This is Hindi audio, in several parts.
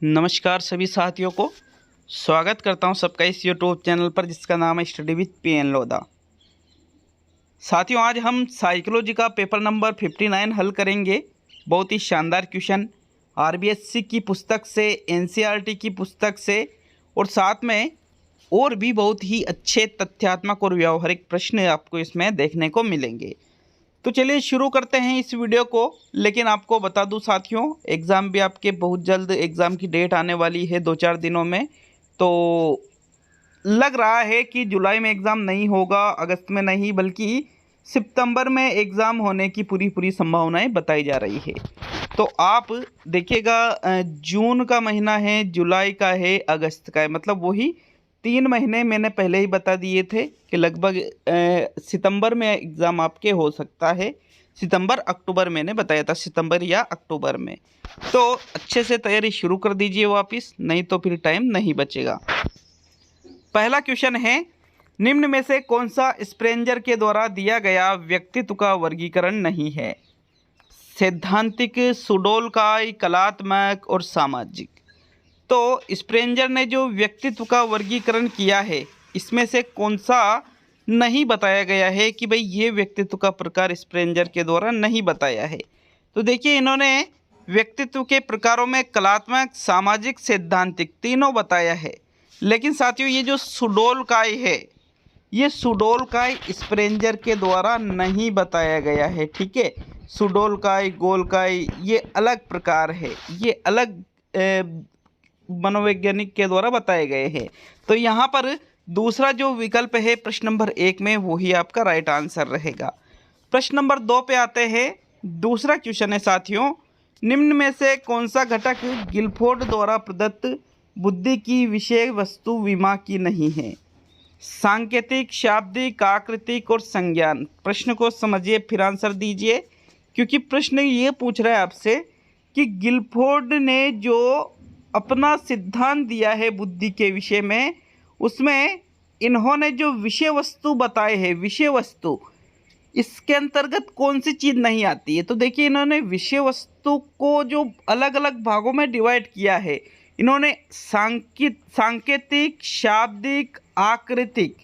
नमस्कार सभी साथियों को स्वागत करता हूं सबका इस यूट्यूब चैनल पर जिसका नाम है स्टडी विद PN लोधा। साथियों, आज हम साइकोलॉजी का पेपर नंबर 59 हल करेंगे। बहुत ही शानदार क्वेश्चन RBSC की पुस्तक से, NCERT की पुस्तक से और साथ में और भी बहुत ही अच्छे तथ्यात्मक और व्यावहारिक प्रश्न आपको इसमें देखने को मिलेंगे। तो चलिए शुरू करते हैं इस वीडियो को। लेकिन आपको बता दूं साथियों, एग्ज़ाम भी आपके बहुत जल्द एग्ज़ाम की डेट आने वाली है 2-4 दिनों में। तो लग रहा है कि जुलाई में एग्ज़ाम नहीं होगा, अगस्त में नहीं, बल्कि सितंबर में एग्ज़ाम होने की पूरी संभावनाएं बताई जा रही है। तो आप देखिएगा, जून का महीना है, जुलाई का है, अगस्त का है, मतलब वही 3 महीने मैंने पहले ही बता दिए थे कि लगभग सितंबर में एग्ज़ाम आपके हो सकता है। सितंबर अक्टूबर मैंने बताया था, सितंबर या अक्टूबर में। तो अच्छे से तैयारी शुरू कर दीजिए वापस, नहीं तो फिर टाइम नहीं बचेगा। पहला क्वेश्चन है, निम्न में से कौन सा स्प्रेंजर के द्वारा दिया गया व्यक्तित्व का वर्गीकरण नहीं है? सैद्धांतिक, सुडोलकाय, कलात्मक और सामाजिक। तो स्प्रेंजर ने जो व्यक्तित्व का वर्गीकरण किया है, इसमें से कौन सा नहीं बताया गया है कि भाई ये व्यक्तित्व का प्रकार स्प्रेंजर के द्वारा नहीं बताया है? तो देखिए, इन्होंने व्यक्तित्व के प्रकारों में कलात्मक, सामाजिक, सैद्धांतिक तीनों बताया है। लेकिन साथियों, ये जो सुडोलकाय है, ये सुडोलकाय स्प्रेंजर के द्वारा नहीं बताया गया है। ठीक है, सुडोलकाय, गोलकाय ये अलग प्रकार है, ये अलग मनोवैज्ञानिक के द्वारा बताए गए हैं। तो यहाँ पर दूसरा जो विकल्प है प्रश्न नंबर 1 में, वही आपका राइट आंसर रहेगा। प्रश्न नंबर 2 पे आते हैं। दूसरा क्वेश्चन है साथियों, निम्न में से कौन सा घटक गिलफोर्ड द्वारा प्रदत्त बुद्धि की विषय वस्तु विमा की नहीं है? सांकेतिक, शाब्दिक, आकृतिक और संज्ञान। प्रश्न को समझिए, फिर आंसर दीजिए, क्योंकि प्रश्न ये पूछ रहा है आपसे कि गिलफोर्ड ने जो अपना सिद्धांत दिया है बुद्धि के विषय में, उसमें इन्होंने जो विषय वस्तु बताए हैं, विषय वस्तु, इसके अंतर्गत कौन सी चीज़ नहीं आती है? तो देखिए, इन्होंने विषय वस्तु को जो अलग अलग भागों में डिवाइड किया है, इन्होंने सांकेतिक, शाब्दिक, आकृतिक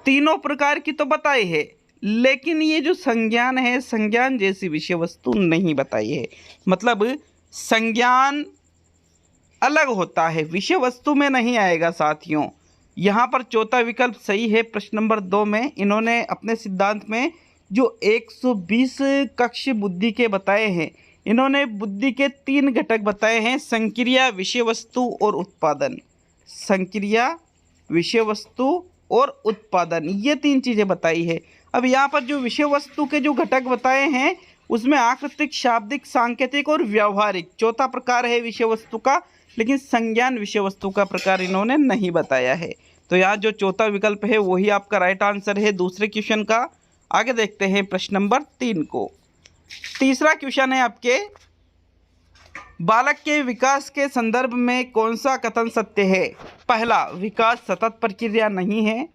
तीनों प्रकार की तो बताई है, लेकिन ये जो संज्ञान है, संज्ञान जैसी विषय वस्तु नहीं बताई है। मतलब संज्ञान अलग होता है, विषय वस्तु में नहीं आएगा साथियों। यहाँ पर चौथा विकल्प सही है। प्रश्न नंबर 2 में इन्होंने अपने सिद्धांत में जो 120 कक्ष बुद्धि के बताए हैं, इन्होंने बुद्धि के 3 घटक बताए हैं: संक्रिया, विषय वस्तु और उत्पादन। संक्रिया, विषय वस्तु और उत्पादन, ये 3 चीज़ें बताई है। अब यहाँ पर जो विषय वस्तु के जो घटक बताए हैं, उसमें आकृतिक, शाब्दिक, सांकेतिक और व्यावहारिक चौथा प्रकार है विषय वस्तु का, लेकिन संज्ञान विषय वस्तु का प्रकार इन्होंने नहीं बताया है। तो यहाँ जो चौथा विकल्प है वही आपका राइट आंसर है दूसरे क्वेश्चन का। आगे देखते हैं प्रश्न नंबर 3 को। तीसरा क्वेश्चन है आपके, बालक के विकास के संदर्भ में कौन सा कथन सत्य है? पहला, विकास सतत प्रक्रिया नहीं है।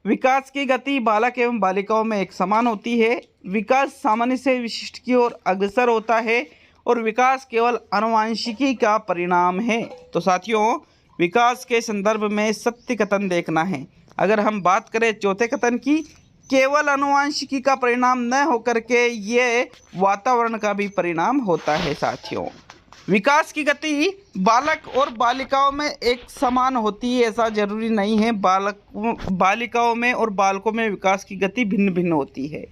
विकास की गति बालक एवं बालिकाओं में एक समान होती है। विकास सामान्य से विशिष्ट की ओर अग्रसर होता है और विकास केवल आनुवंशिकी का परिणाम है। तो साथियों, विकास के संदर्भ में सत्य कथन देखना है। अगर हम बात करें चौथे कथन की, केवल आनुवंशिकी का परिणाम न होकर के ये वातावरण का भी परिणाम होता है। साथियों, विकास की गति बालक और बालिकाओं में एक समान होती है, ऐसा जरूरी नहीं है। बालिकाओं में और बालकों में विकास की गति भिन्न भिन्न होती है।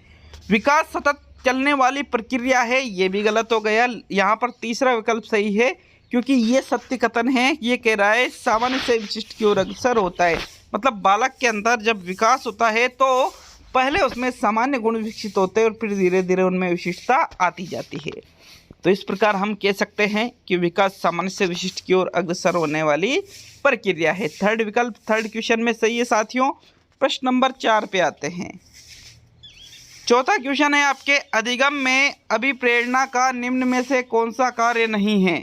विकास सतत चलने वाली प्रक्रिया है, ये भी गलत हो गया। यहाँ पर तीसरा विकल्प सही है, क्योंकि ये सत्य कथन है। ये कह रहा है सामान्य से विशिष्ट की ओर अग्रसर होता है। मतलब बालक के अंदर जब विकास होता है तो पहले उसमें सामान्य गुण विकसित होते हैं और फिर धीरे धीरे उनमें विशिष्टता आती जाती है। तो इस प्रकार हम कह सकते हैं कि विकास सामान्य से विशिष्ट की ओर अग्रसर होने वाली प्रक्रिया है। थर्ड विकल्प थर्ड क्वेश्चन में सही है साथियों। प्रश्न नंबर 4 पे आते हैं। चौथा क्वेश्चन है आपके, अधिगम में अभिप्रेरणा का निम्न में से कौन सा कार्य नहीं है?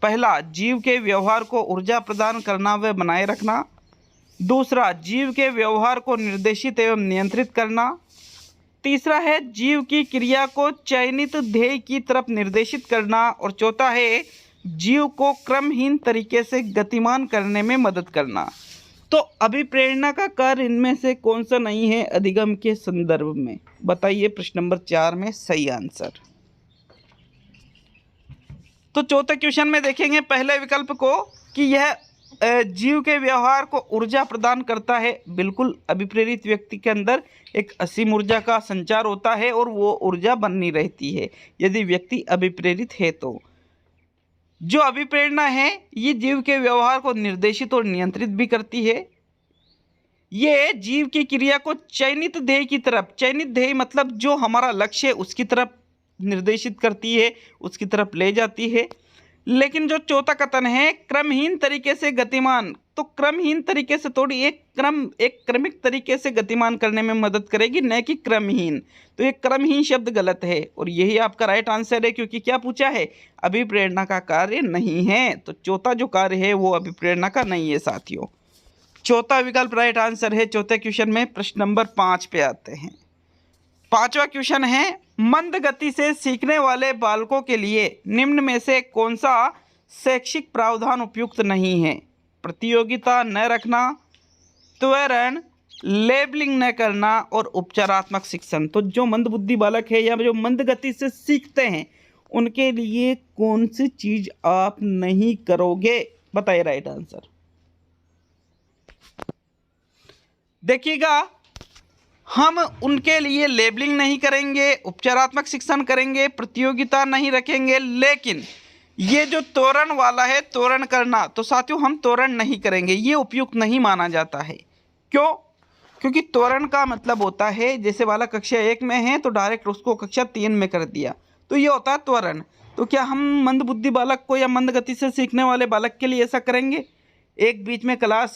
पहला, जीव के व्यवहार को ऊर्जा प्रदान करना व बनाए रखना। दूसरा, जीव के व्यवहार को निर्देशित एवं नियंत्रित करना। तीसरा है जीव की क्रिया को चयनित ध्येय की तरफ निर्देशित करना। और चौथा है जीव को क्रमहीन तरीके से गतिमान करने में मदद करना। तो अभिप्रेरणा का कार्य इनमें से कौन सा नहीं है अधिगम के संदर्भ में? बताइए प्रश्न नंबर 4 में सही आंसर। तो चौथे क्वेश्चन में देखेंगे पहले विकल्प को कि यह जीव के व्यवहार को ऊर्जा प्रदान करता है। बिल्कुल, अभिप्रेरित व्यक्ति के अंदर एक असीम ऊर्जा का संचार होता है और वो ऊर्जा बनी रहती है यदि व्यक्ति अभिप्रेरित है। तो जो अभिप्रेरणा है ये जीव के व्यवहार को निर्देशित और नियंत्रित भी करती है। ये जीव की क्रिया को चयनित ध्येय की तरफ, चयनित ध्येय मतलब जो हमारा लक्ष्य है उसकी तरफ निर्देशित करती है, उसकी तरफ ले जाती है। लेकिन जो चौथा कथन है क्रमहीन तरीके से गतिमान, तो क्रमहीन तरीके से थोड़ी एक क्रमिक तरीके से गतिमान करने में मदद करेगी, न कि क्रमहीन। तो ये क्रमहीन शब्द गलत है और यही आपका राइट आंसर है, क्योंकि क्या पूछा है? अभिप्रेरणा का कार्य नहीं है। तो चौथा जो कार्य है वो अभिप्रेरणा का नहीं है साथियों। चौथा विकल्प राइट आंसर है चौथे क्वेश्चन में। प्रश्न नंबर 5 पे आते हैं। पांचवा क्वेश्चन है मंद गति से सीखने वाले बालकों के लिए निम्न में से कौन सा शैक्षिक प्रावधान उपयुक्त नहीं है? प्रतियोगिता न रखना, त्वरण, लेबलिंग न करना और उपचारात्मक शिक्षण। तो जो मंदबुद्धि बालक है या जो मंद गति से सीखते हैं उनके लिए कौन सी चीज आप नहीं करोगे? बताइए राइट आंसर। देखिएगा, हम उनके लिए लेबलिंग नहीं करेंगे, उपचारात्मक शिक्षण करेंगे, प्रतियोगिता नहीं रखेंगे, लेकिन ये जो तोरण वाला है, तोरण करना, तो साथियों हम तोरण नहीं करेंगे, ये उपयुक्त नहीं माना जाता है। क्यों? क्योंकि तोरण का मतलब होता है जैसे वाला कक्षा 1 में है तो डायरेक्ट उसको कक्षा 3 में कर दिया, तो ये होता है त्वरण। तो क्या हम मंदबुद्धि बालक को या मंद गति से सीखने वाले बालक के लिए ऐसा करेंगे? एक बीच में क्लास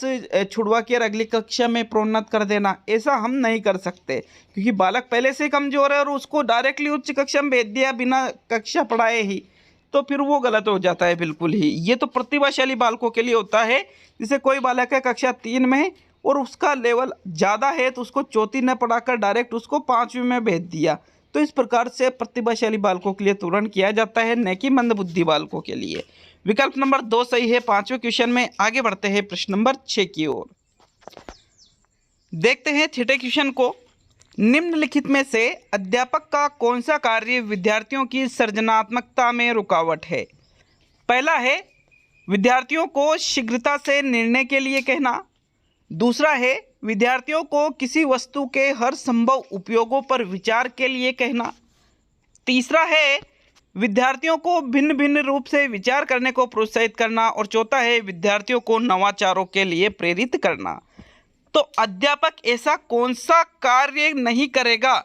छुड़वा के अगली कक्षा में प्रोन्नत कर देना, ऐसा हम नहीं कर सकते, क्योंकि बालक पहले से कमजोर है और उसको डायरेक्टली उच्च कक्षा में भेज दिया बिना कक्षा पढ़ाए ही, तो फिर वो गलत हो जाता है बिल्कुल ही। ये तो प्रतिभाशाली बालकों के लिए होता है। जैसे कोई बालक है कक्षा 3 में और उसका लेवल ज़्यादा है तो उसको चौथी न पढ़ाकर डायरेक्ट उसको 5वीं में भेज दिया, तो इस प्रकार से प्रतिभाशाली बालकों के लिए तुरंत किया जाता है, न कि मंदबुद्धि बालकों के लिए। विकल्प नंबर 2 सही है। 5वें क्वेश्चन में आगे बढ़ते हैं प्रश्न नंबर 6 की ओर। देखते हैं 6ठे क्वेश्चन को। निम्नलिखित में से अध्यापक का कौन सा कार्य विद्यार्थियों की सृजनात्मकता में रुकावट है? पहला है विद्यार्थियों को शीघ्रता से निर्णय के लिए कहना। दूसरा है विद्यार्थियों को किसी वस्तु के हर संभव उपयोगों पर विचार के लिए कहना। तीसरा है विद्यार्थियों को भिन्न भिन्न रूप से विचार करने को प्रोत्साहित करना। और चौथा है विद्यार्थियों को नवाचारों के लिए प्रेरित करना। तो अध्यापक ऐसा कौन सा कार्य नहीं करेगा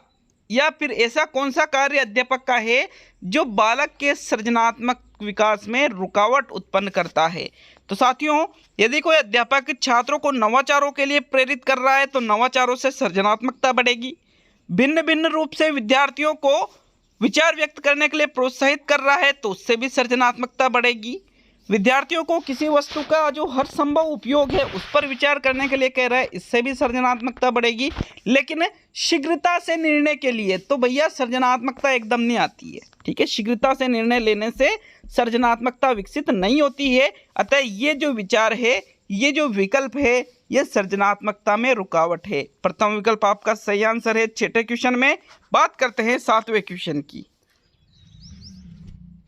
या फिर ऐसा कौन सा कार्य अध्यापक का है जो बालक के सृजनात्मक विकास में रुकावट उत्पन्न करता है? तो साथियों, यदि कोई अध्यापक छात्रों को नवाचारों के लिए प्रेरित कर रहा है तो नवाचारों से सृजनात्मकता बढ़ेगी। भिन्न भिन्न रूप से विद्यार्थियों को विचार व्यक्त करने के लिए प्रोत्साहित कर रहा है तो उससे भी सृजनात्मकता बढ़ेगी। विद्यार्थियों को किसी वस्तु का जो हर संभव उपयोग है उस पर विचार करने के लिए कह रहा है, इससे भी सृजनात्मकता बढ़ेगी। लेकिन शीघ्रता से निर्णय के लिए तो भैया सृजनात्मकता एकदम नहीं आती है। ठीक है, शीघ्रता से निर्णय लेने से सृजनात्मकता विकसित नहीं होती है। अतः ये जो विचार है, ये जो विकल्प है, ये सृजनात्मकता में रुकावट है। प्रथम विकल्प आपका सही आंसर है 6ठे क्वेश्चन में। बात करते हैं 7वें क्वेश्चन की।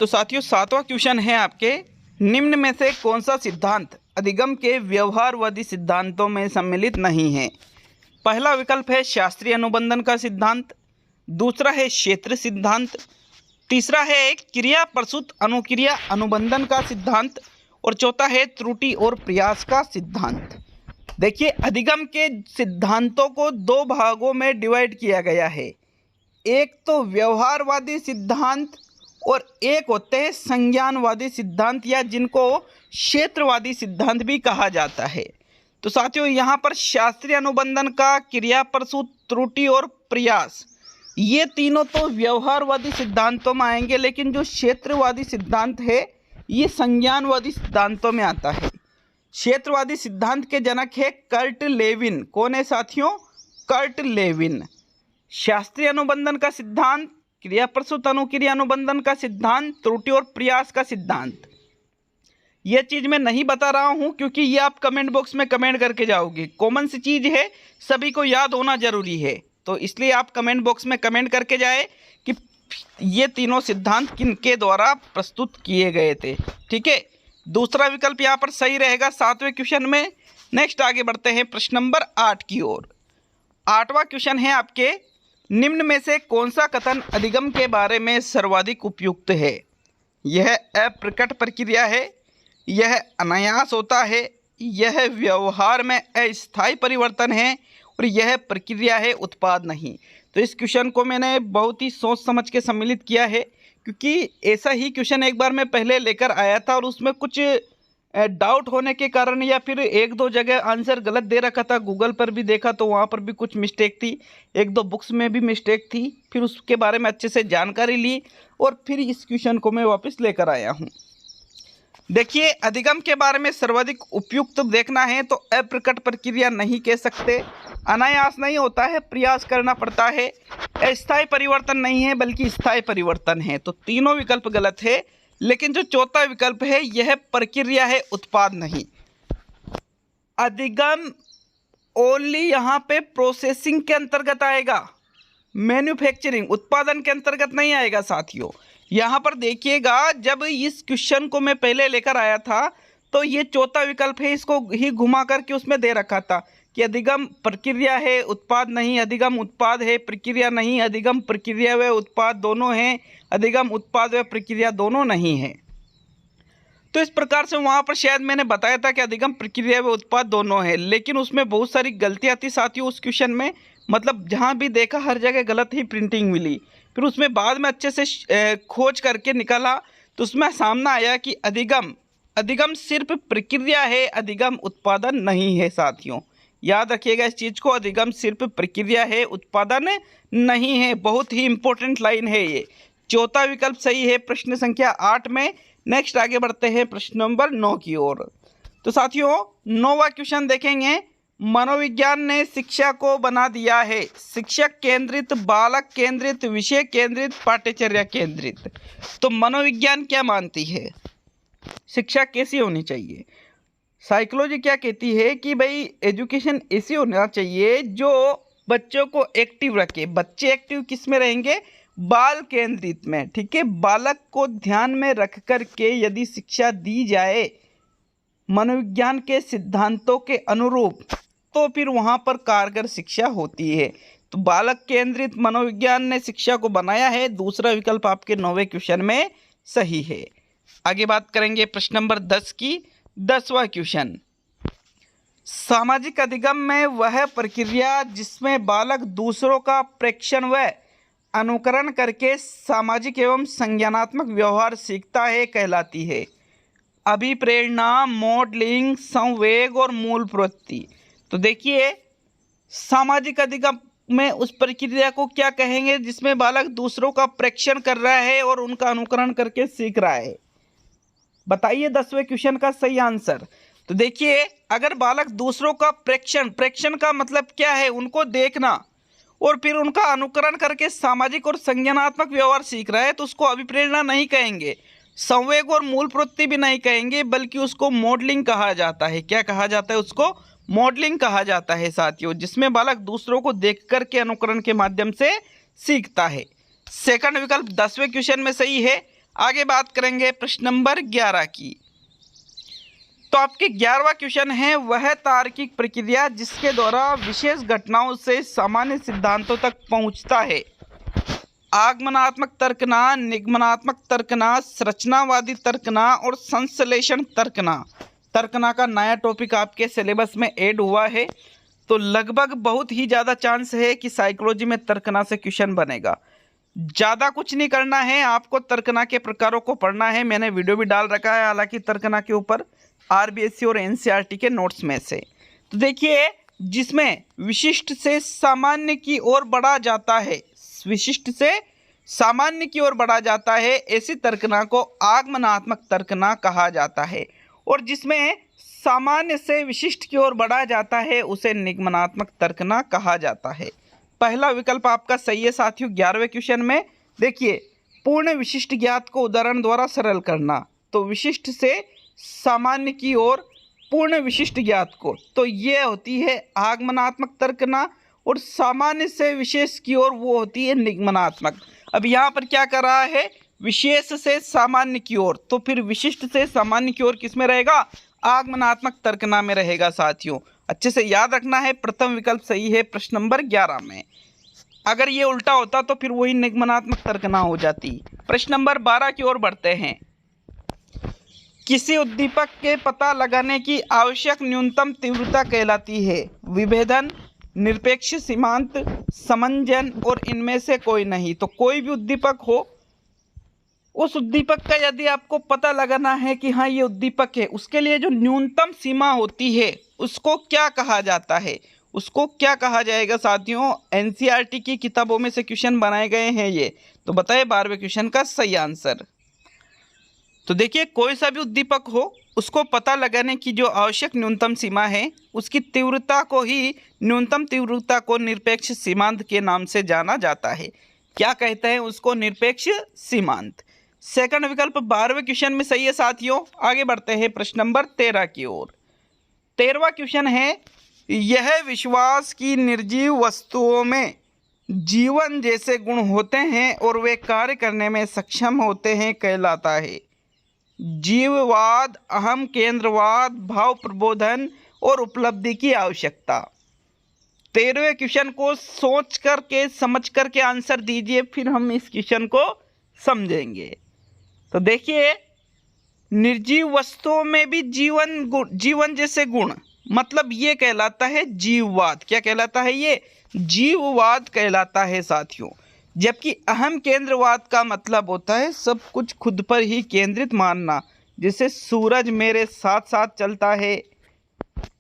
तो साथियों 7वां क्वेश्चन है आपके, निम्न में से कौन सा सिद्धांत अधिगम के व्यवहारवादी सिद्धांतों में सम्मिलित नहीं है? पहला विकल्प है शास्त्रीय अनुबंधन का सिद्धांत। दूसरा है क्षेत्र सिद्धांत। तीसरा है क्रिया प्रसूत अनुक्रिया अनुबंधन का सिद्धांत। और चौथा है त्रुटि और प्रयास का सिद्धांत। देखिए, अधिगम के सिद्धांतों को 2 भागों में डिवाइड किया गया है। एक तो व्यवहारवादी सिद्धांत और एक होते हैं संज्ञानवादी सिद्धांत, या जिनको क्षेत्रवादी सिद्धांत भी कहा जाता है। तो साथियों, यहाँ पर शास्त्रीय अनुबंधन का, क्रिया प्रसूत, त्रुटि और प्रयास, ये तीनों तो व्यवहारवादी सिद्धांतों में आएंगे, लेकिन जो क्षेत्रवादी सिद्धांत है ये संज्ञानवादी सिद्धांतों में आता है। क्षेत्रवादी सिद्धांत के जनक है कर्ट लेविन। कौन है साथियों? Kurt Lewin. शास्त्रीय अनुबंधन का सिद्धांत, क्रिया प्रसूत अनुक्रिया अनुबंधन का सिद्धांत, त्रुटि और प्रयास का सिद्धांत, ये चीज़ मैं नहीं बता रहा हूँ क्योंकि ये आप कमेंट बॉक्स में कमेंट करके जाओगे। कॉमन सी चीज़ है, सभी को याद होना जरूरी है, तो इसलिए आप कमेंट बॉक्स में कमेंट करके जाए कि ये तीनों सिद्धांत किनके द्वारा प्रस्तुत किए गए थे। ठीक है, दूसरा विकल्प यहाँ पर सही रहेगा 7वें क्वेश्चन में। नेक्स्ट आगे बढ़ते हैं प्रश्न नंबर 8 की ओर। 8वां क्वेश्चन है आपके, निम्न में से कौन सा कथन अधिगम के बारे में सर्वाधिक उपयुक्त है? यह अप्रकट प्रक्रिया है, यह अनायास होता है, यह व्यवहार में अस्थायी परिवर्तन है, और यह प्रक्रिया है उत्पाद नहीं। तो इस क्वेश्चन को मैंने बहुत ही सोच समझ के सम्मिलित किया है क्योंकि ऐसा ही क्वेश्चन एक बार मैं पहले लेकर आया था और उसमें कुछ डाउट होने के कारण या फिर एक दो जगह आंसर गलत दे रखा था। गूगल पर भी देखा तो वहाँ पर भी कुछ मिस्टेक थी, एक दो बुक्स में भी मिस्टेक थी। फिर उसके बारे में अच्छे से जानकारी ली और फिर इस क्वेश्चन को मैं वापस लेकर आया हूँ। देखिए, अधिगम के बारे में सर्वाधिक उपयुक्त देखना है तो अप्रकट प्रक्रिया नहीं कह सकते, अनायास नहीं होता है, प्रयास करना पड़ता है, अस्थायी परिवर्तन नहीं है बल्कि स्थायी परिवर्तन है। तो तीनों विकल्प गलत है, लेकिन जो चौथा विकल्प है यह प्रक्रिया है उत्पाद नहीं। अधिगम ओनली यहाँ पे प्रोसेसिंग के अंतर्गत आएगा, मैन्युफैक्चरिंग उत्पादन के अंतर्गत नहीं आएगा साथियों। यहाँ पर देखिएगा, जब इस क्वेश्चन को मैं पहले लेकर आया था तो ये चौथा विकल्प है, इसको ही घुमा करके उसमें दे रखा था कि अधिगम प्रक्रिया है उत्पाद नहीं, अधिगम उत्पाद है प्रक्रिया नहीं, अधिगम प्रक्रिया व उत्पाद दोनों हैं, अधिगम उत्पाद व प्रक्रिया दोनों नहीं है। तो इस प्रकार से वहाँ पर शायद मैंने बताया था कि अधिगम प्रक्रिया व उत्पाद दोनों है, लेकिन उसमें बहुत सारी गलतियाँ थी साथियों उस क्वेश्चन में। मतलब जहाँ भी देखा हर जगह गलत ही प्रिंटिंग मिली। फिर उसमें बाद में अच्छे से खोज करके निकाला तो उसमें सामने आया कि अधिगम सिर्फ प्रक्रिया है, अधिगम उत्पादन नहीं है साथियों। याद रखिएगा इस चीज़ को, अधिगम सिर्फ प्रक्रिया है उत्पादन नहीं है। बहुत ही इंपॉर्टेंट लाइन है ये। चौथा विकल्प सही है प्रश्न संख्या 8 में। नेक्स्ट आगे बढ़ते हैं प्रश्न नंबर 9 की ओर। तो साथियों 9वां क्वेश्चन देखेंगे, मनोविज्ञान ने शिक्षा को बना दिया है शिक्षक केंद्रित, बालक केंद्रित, विषय केंद्रित, पाठ्यचर्या केंद्रित। तो मनोविज्ञान क्या मानती है, शिक्षा कैसी होनी चाहिए? साइकोलॉजी क्या कहती है कि भाई एजुकेशन ऐसी होना चाहिए जो बच्चों को एक्टिव रखे। बच्चे एक्टिव किस में रहेंगे? बाल केंद्रित में। ठीक है, बालक को ध्यान में रख कर के यदि शिक्षा दी जाए मनोविज्ञान के सिद्धांतों के अनुरूप तो फिर वहाँ पर कारगर शिक्षा होती है। तो बालक केंद्रित मनोविज्ञान ने शिक्षा को बनाया है। दूसरा विकल्प आपके 9वें क्वेश्चन में सही है। आगे बात करेंगे प्रश्न नंबर 10 की। 10वां क्वेश्चन, सामाजिक अधिगम में वह प्रक्रिया जिसमें बालक दूसरों का प्रेक्षण व अनुकरण करके सामाजिक एवं संज्ञानात्मक व्यवहार सीखता है कहलाती है। अभिप्रेरणा, मॉडलिंग, संवेग और मूल प्रवृत्ति। तो देखिए, सामाजिक अधिगम में उस प्रक्रिया को क्या कहेंगे जिसमें बालक दूसरों का प्रेक्षण कर रहा है और उनका अनुकरण करके सीख रहा है। बताइए 10वें क्वेश्चन का सही आंसर। तो देखिए, अगर बालक दूसरों का प्रेक्षण का मतलब क्या है? उनको देखना और फिर उनका अनुकरण करके सामाजिक और संज्ञानात्मक व्यवहार सीख रहा है तो उसको अभिप्रेरणा नहीं कहेंगे, संवेग और मूल प्रवृत्ति भी नहीं कहेंगे, बल्कि उसको मॉडलिंग कहा जाता है। क्या कहा जाता है? उसको मॉडलिंग कहा जाता है साथियों, जिसमें बालक दूसरों को देख कर के अनुकरण के माध्यम से सीखता है। सेकंड विकल्प 10वें क्वेश्चन में सही है। आगे बात करेंगे प्रश्न नंबर 11 की। तो आपके 11वां क्वेश्चन है, वह तार्किक प्रक्रिया जिसके द्वारा विशेष घटनाओं से सामान्य सिद्धांतों तक पहुंचता है। आगमनात्मक तर्कना, निगमनात्मक तर्कना, संरचनावादी तर्कना और संश्लेषण तर्कना। तर्कना का नया टॉपिक आपके सिलेबस में ऐड हुआ है, तो लगभग बहुत ही ज़्यादा चांस है कि साइकोलॉजी में तर्कना से क्वेश्चन बनेगा। ज़्यादा कुछ नहीं करना है, आपको तर्कना के प्रकारों को पढ़ना है। मैंने वीडियो भी डाल रखा है हालांकि तर्कना के ऊपर आरबीएससी और एनसीईआरटी के नोट्स में से। तो देखिए, जिसमें विशिष्ट से सामान्य की ओर बढ़ा जाता है, विशिष्ट से सामान्य की ओर बढ़ा जाता है, ऐसी तर्कना को आगमनात्मक तर्कना कहा जाता है। और जिसमें सामान्य से विशिष्ट की ओर बढ़ा जाता है उसे निगमनात्मक तर्कना कहा जाता है। पहला विकल्प आपका सही है साथियों 11वें क्वेश्चन में। देखिए, पूर्ण विशिष्ट ज्ञात को उदाहरण द्वारा सरल करना। तो विशिष्ट से सामान्य की ओर पूर्ण विशिष्ट ज्ञात को। तो ये होती है आगमनात्मक तर्कना, और सामान्य से विशेष की ओर वो होती है निगमनात्मक। अब यहाँ पर क्या कर रहा है, विशेष से सामान्य की ओर, तो फिर विशिष्ट से सामान्य की ओर किस में रहेगा, आगमनात्मक तर्कना में रहेगा साथियों। अच्छे से याद रखना है, प्रथम विकल्प सही है प्रश्न नंबर 11 में। अगर ये उल्टा होता तो फिर वही निगमनात्मक तर्कना हो जाती। प्रश्न नंबर 12 की ओर बढ़ते हैं। किसी उद्दीपक के पता लगाने की आवश्यक न्यूनतम तीव्रता कहलाती है विभेदन, निरपेक्ष सीमांत, समंजन और इनमें से कोई नहीं। तो कोई भी उद्दीपक हो, उस उद्दीपक का यदि आपको पता लगाना है कि हाँ ये उद्दीपक है, उसके लिए जो न्यूनतम सीमा होती है उसको क्या कहा जाता है, उसको क्या कहा जाएगा साथियों। एनसीईआरटी की किताबों में से क्वेश्चन बनाए गए हैं ये, तो बताइए 12वें क्वेश्चन का सही आंसर। तो देखिए, कोई सा भी उद्दीपक हो, उसको पता लगाने की जो आवश्यक न्यूनतम सीमा है, उसकी तीव्रता को ही, न्यूनतम तीव्रता को निरपेक्ष सीमांत के नाम से जाना जाता है। क्या कहते हैं उसको, निरपेक्ष सीमांत। सेकंड विकल्प 12वें क्वेश्चन में सही है साथियों। आगे बढ़ते हैं प्रश्न नंबर 13 की ओर। 13वां क्वेश्चन है, यह विश्वास की निर्जीव वस्तुओं में जीवन जैसे गुण होते हैं और वे कार्य करने में सक्षम होते हैं कहलाता है। जीववाद, अहम केंद्रवाद, भाव प्रबोधन और उपलब्धि की आवश्यकता। 13वें क्वेश्चन को सोच करके समझ करके आंसर दीजिए, फिर हम इस क्वेश्चन को समझेंगे। तो देखिए, निर्जीव वस्तुओं में भी जीवन जैसे गुण, मतलब ये कहलाता है जीववाद। क्या कहलाता है ये, जीववाद कहलाता है साथियों। जबकि अहम केंद्रवाद का मतलब होता है सब कुछ खुद पर ही केंद्रित मानना, जैसे सूरज मेरे साथ साथ चलता है,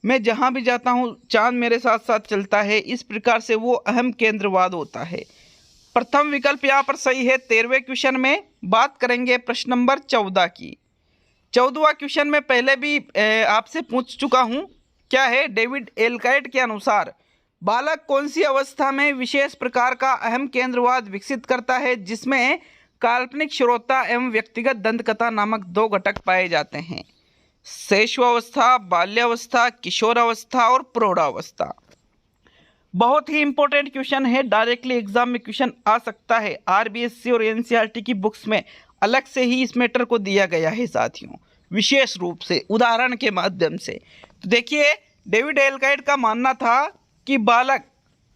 मैं जहाँ भी जाता हूँ चांद मेरे साथ साथ चलता है, इस प्रकार से वो अहम केंद्रवाद होता है। प्रथम विकल्प यहाँ पर सही है। 13वें क्वेश्चन में बात करेंगे प्रश्न नंबर 14 की। 14वां क्वेश्चन में पहले भी आपसे पूछ चुका हूँ। क्या है, डेविड एलकाइट के अनुसार बालक कौन सी अवस्था में विशेष प्रकार का अहम केंद्रवाद विकसित करता है जिसमें काल्पनिक श्रोता एवं व्यक्तिगत दंतकथा नामक दो घटक पाए जाते हैं। शैशवावस्था, बाल्यावस्था, किशोरावस्था और प्रौढ़ावस्था। बहुत ही इंपॉर्टेंट क्वेश्चन है, डायरेक्टली एग्जाम में क्वेश्चन आ सकता है। आरबीएससी और एनसीईआरटी की बुक्स में अलग से ही इस मैटर को दिया गया है साथियों, विशेष रूप से उदाहरण के माध्यम से। तो देखिए, डेविड एलकाइट का मानना था कि बालक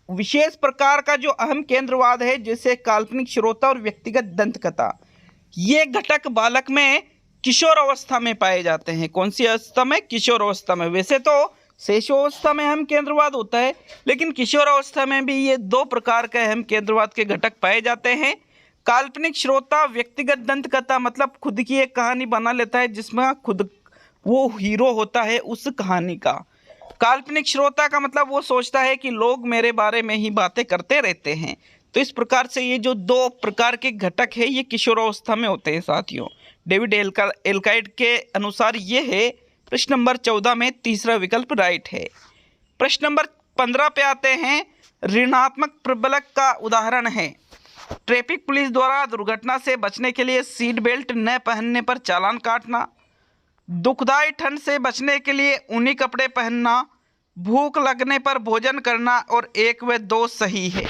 विशेष प्रकार का जो अहम केंद्रवाद है, जैसे काल्पनिक श्रोता और व्यक्तिगत दंतकथा, ये घटक बालक में किशोर अवस्था में पाए जाते हैं। कौन सी अवस्था में, किशोर अवस्था में। वैसे तो शैशवावस्था में अहम केंद्रवाद होता है, लेकिन किशोर अवस्था में भी ये दो प्रकार के अहम केंद्रवाद के घटक पाए जाते हैं। काल्पनिक श्रोता व्यक्तिगत दंतकथा, मतलब खुद की एक कहानी बना लेता है जिसमें खुद वो हीरो होता है उस कहानी का। काल्पनिक श्रोता का मतलब वो सोचता है कि लोग मेरे बारे में ही बातें करते रहते हैं। तो इस प्रकार से ये जो दो प्रकार के घटक है, ये किशोरावस्था में होते हैं साथियों। डेविड एलकाइट के अनुसार ये है। प्रश्न नंबर 14 में तीसरा विकल्प राइट है। प्रश्न नंबर 15 पे आते हैं। ऋणात्मक प्रबलक का उदाहरण है, ट्रैफिक पुलिस द्वारा दुर्घटना से बचने के लिए सीट बेल्ट न पहनने पर चालान काटना, दुखदाई ठंड से बचने के लिए ऊनी कपड़े पहनना, भूख लगने पर भोजन करना और 1 व 2 सही है।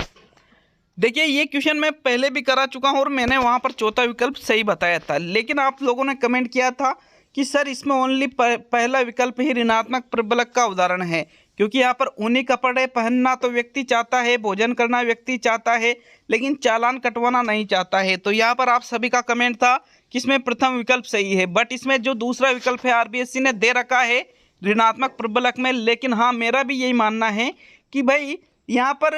देखिए, ये क्वेश्चन मैं पहले भी करा चुका हूँ और मैंने वहाँ पर चौथा विकल्प सही बताया था, लेकिन आप लोगों ने कमेंट किया था कि सर इसमें ओनली पहला विकल्प ही ऋणात्मक प्रबलक का उदाहरण है, क्योंकि यहाँ पर ऊनी कपड़े पहनना तो व्यक्ति चाहता है, भोजन करना व्यक्ति चाहता है, लेकिन चालान कटवाना नहीं चाहता है। तो यहाँ पर आप सभी का कमेंट था कि इसमें प्रथम विकल्प सही है, बट इसमें जो दूसरा विकल्प है आरबीएससी ने दे रखा है ऋणात्मक प्रबलक में। लेकिन हाँ, मेरा भी यही मानना है कि भाई यहाँ पर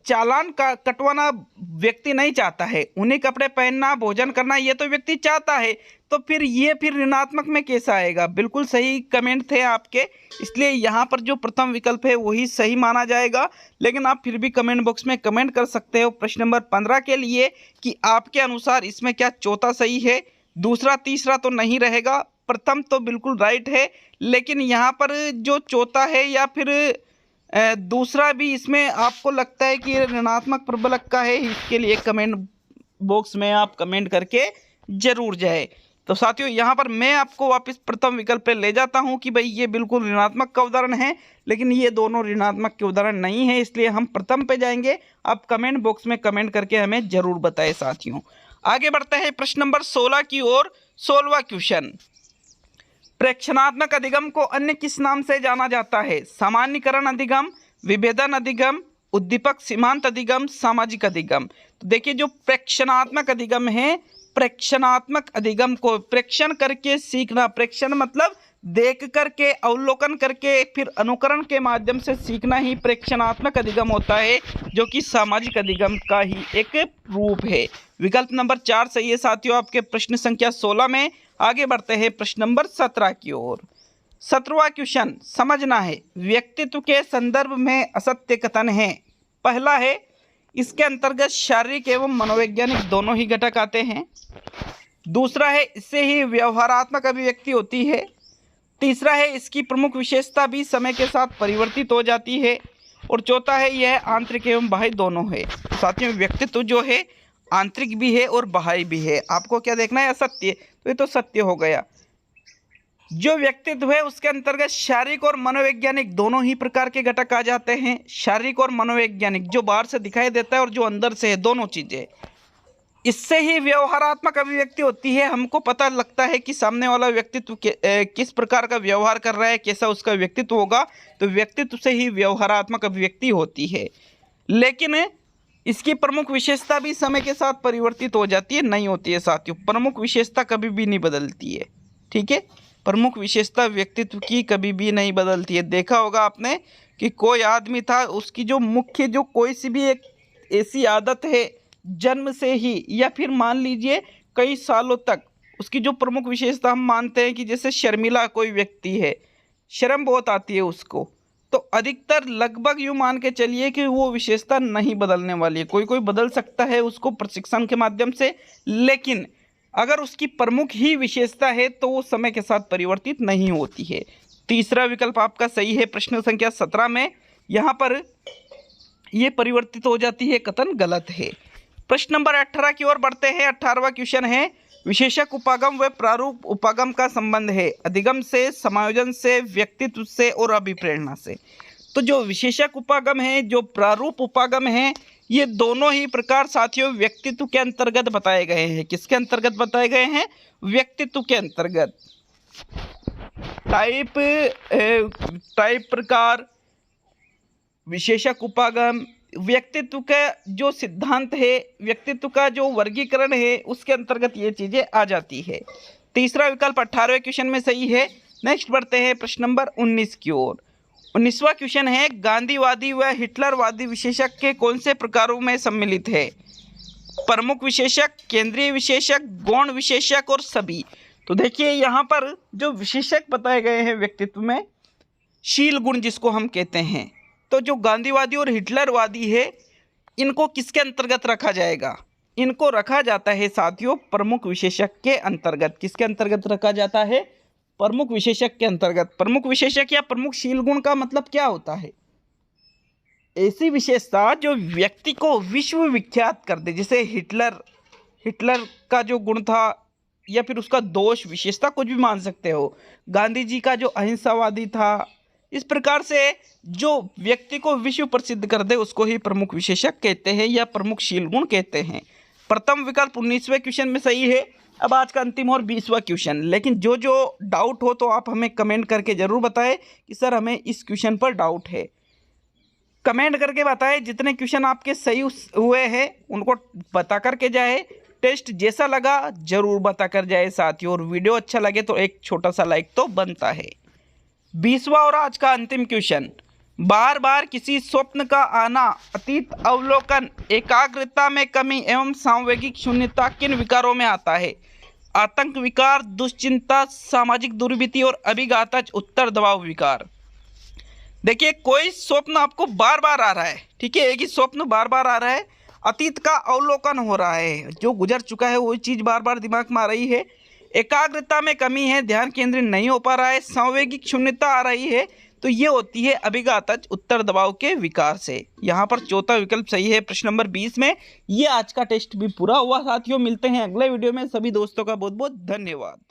चालान का कटवाना व्यक्ति नहीं चाहता है, ऊनी कपड़े पहनना, भोजन करना ये तो व्यक्ति चाहता है, तो फिर ये ऋणात्मक में कैसा आएगा। बिल्कुल सही कमेंट थे आपके, इसलिए यहाँ पर जो प्रथम विकल्प है वही सही माना जाएगा। लेकिन आप फिर भी कमेंट बॉक्स में कमेंट कर सकते हो प्रश्न नंबर 15 के लिए कि आपके अनुसार इसमें क्या चौथा सही है, दूसरा तीसरा तो नहीं रहेगा, प्रथम तो बिल्कुल राइट है, लेकिन यहाँ पर जो चौथा है या फिर दूसरा भी इसमें आपको लगता है कि ऋणात्मक प्रबलक का है, इसके लिए कमेंट बॉक्स में आप कमेंट करके जरूर जाए। तो साथियों यहाँ पर मैं आपको वापस प्रथम विकल्प पे ले जाता हूँ कि भाई ये बिल्कुल ऋणात्मक का उदाहरण है, लेकिन ये दोनों ऋणात्मक के उदाहरण नहीं है, इसलिए हम प्रथम पे जाएंगे। आप कमेंट बॉक्स में कमेंट करके हमें जरूर बताएं साथियों। आगे बढ़ते हैं प्रश्न नंबर 16 की ओर। 16वां क्वेश्चन, प्रेक्षणात्मक अधिगम को अन्य किस नाम से जाना जाता है? सामान्यीकरण अधिगम, विभेदन अधिगम, उद्दीपक सीमांत अधिगम, सामाजिक अधिगम। तो देखिए जो प्रेक्षणात्मक अधिगम है, प्रेक्षणात्मक अधिगम को प्रेक्षण करके सीखना, प्रेक्षण मतलब देख करके, अवलोकन करके, फिर अनुकरण के माध्यम से सीखना ही प्रेक्षणात्मक अधिगम होता है, जो कि सामाजिक अधिगम का ही एक रूप है। विकल्प नंबर 4 सही है साथियों आपके प्रश्न संख्या 16 में। आगे बढ़ते हैं प्रश्न नंबर 17 की ओर। 17वां क्वेश्चन समझना है, व्यक्तित्व के संदर्भ में असत्य कथन है। पहला है, इसके अंतर्गत शारीरिक एवं मनोवैज्ञानिक दोनों ही घटक आते हैं। दूसरा है, इससे ही व्यवहारात्मक अभिव्यक्ति होती है। तीसरा है, इसकी प्रमुख विशेषता भी समय के साथ परिवर्तित हो जाती है। और चौथा है, यह आंतरिक एवं बाह्य दोनों है। साथियों व्यक्तित्व जो है आंतरिक भी है और बाह्य भी है। आपको क्या देखना है? असत्य। तो ये तो सत्य हो गया। जो व्यक्तित्व है उसके अंतर्गत शारीरिक और मनोवैज्ञानिक दोनों ही प्रकार के घटक आ जाते हैं। शारीरिक और मनोवैज्ञानिक, जो बाहर से दिखाई देता है और जो अंदर से है, दोनों चीजें। इससे ही व्यवहारात्मक अभिव्यक्ति होती है। हमको पता लगता है कि सामने वाला व्यक्तित्व किस प्रकार का व्यवहार कर रहा है, कैसा उसका व्यक्तित्व होगा। तो व्यक्तित्व से ही व्यवहारात्मक अभिव्यक्ति होती है। लेकिन इसकी प्रमुख विशेषता भी समय के साथ परिवर्तित हो जाती है, नहीं होती है साथियों। प्रमुख विशेषता कभी भी नहीं बदलती है, ठीक है। प्रमुख विशेषता व्यक्तित्व की कभी भी नहीं बदलती है। देखा होगा आपने कि कोई आदमी था, उसकी जो मुख्य जो कोई सी भी एक ऐसी आदत है जन्म से ही, या फिर मान लीजिए कई सालों तक, उसकी जो प्रमुख विशेषता हम मानते हैं कि जैसे शर्मिला कोई व्यक्ति है, शर्म बहुत आती है उसको, तो अधिकतर लगभग यूँ मान के चलिए कि वो विशेषता नहीं बदलने वाली है। कोई कोई बदल सकता है उसको प्रशिक्षण के माध्यम से, लेकिन अगर उसकी प्रमुख ही विशेषता है तो वो समय के साथ परिवर्तित नहीं होती है। तीसरा विकल्प आपका सही है प्रश्न संख्या 17 में। यहाँ पर ये परिवर्तित हो जाती है, कथन गलत है। प्रश्न नंबर 18 की ओर बढ़ते हैं। 18वां क्वेश्चन है, विशेषक उपागम व प्रारूप उपागम का संबंध है अधिगम से, समायोजन से, व्यक्तित्व से और अभिप्रेरणा से। तो जो विशेषक उपागम है, जो प्रारूप उपागम है, ये दोनों ही प्रकार साथियों व्यक्तित्व के अंतर्गत बताए गए हैं। किसके अंतर्गत बताए गए हैं? व्यक्तित्व के अंतर्गत। टाइप प्रकार, विशेषक उपागम, व्यक्तित्व का जो सिद्धांत है, व्यक्तित्व का जो वर्गीकरण है, उसके अंतर्गत ये चीजें आ जाती है। तीसरा विकल्प 18वें क्वेश्चन में सही है। नेक्स्ट बढ़ते हैं प्रश्न नंबर 19 की ओर। 19वां क्वेश्चन है, गांधीवादी व हिटलरवादी विशेषक के कौन से प्रकारों में सम्मिलित है? प्रमुख विशेषक, केंद्रीय विशेषक, गौण विशेषक और सभी। तो देखिए यहाँ पर जो विशेषक बताए गए हैं व्यक्तित्व में, शील गुण जिसको हम कहते हैं, तो जो गांधीवादी और हिटलरवादी है, इनको किसके अंतर्गत रखा जाएगा? इनको रखा जाता है साथियों प्रमुख विशेषक के अंतर्गत। किसके अंतर्गत रखा जाता है? प्रमुख विशेषक के अंतर्गत। प्रमुख विशेषक या प्रमुख शील गुण का मतलब क्या होता है? ऐसी विशेषता जो व्यक्ति को विश्व विख्यात कर दे। जैसे हिटलर का जो गुण था, या फिर उसका दोष, विशेषता कुछ भी मान सकते हो। गांधी जी का जो अहिंसावादी था, इस प्रकार से जो व्यक्ति को विश्व प्रसिद्ध कर दे उसको ही प्रमुख विशेषक कहते हैं या प्रमुख शील गुण कहते हैं। प्रथम विकल्प 19वें क्वेश्चन में सही है। अब आज का अंतिम और 20वां क्वेश्चन। लेकिन जो डाउट हो तो आप हमें कमेंट करके जरूर बताएं कि सर हमें इस क्वेश्चन पर डाउट है। कमेंट करके बताएं। जितने क्वेश्चन आपके सही हुए हैं उनको बता करके जाए। टेस्ट जैसा लगा जरूर बता कर जाए साथियों। और वीडियो अच्छा लगे तो एक छोटा सा लाइक तो बनता है। 20वां और आज का अंतिम क्वेश्चन, बार बार किसी स्वप्न का आना, अतीत अवलोकन, एकाग्रता में कमी एवं सांवेगिक शून्यता किन विकारों में आता है? आतंक विकार, दुश्चिंता, सामाजिक दुर्वृत्ति और अभिघातज उत्तर दबाव विकार। देखिए कोई स्वप्न आपको बार बार आ रहा है, ठीक है, एक ही स्वप्न बार बार आ रहा है। अतीत का अवलोकन हो रहा है, जो गुजर चुका है वही चीज बार बार दिमाग में आ रही है। एकाग्रता में कमी है, ध्यान केंद्रित नहीं हो पा रहा है। सांवेगिक शून्यता आ रही है, तो ये होती है अभिघातज उत्तर दबाव के विकार से। यहाँ पर चौथा विकल्प सही है प्रश्न नंबर 20 में। ये आज का टेस्ट भी पूरा हुआ साथियों। मिलते हैं अगले वीडियो में। सभी दोस्तों का बहुत बहुत धन्यवाद।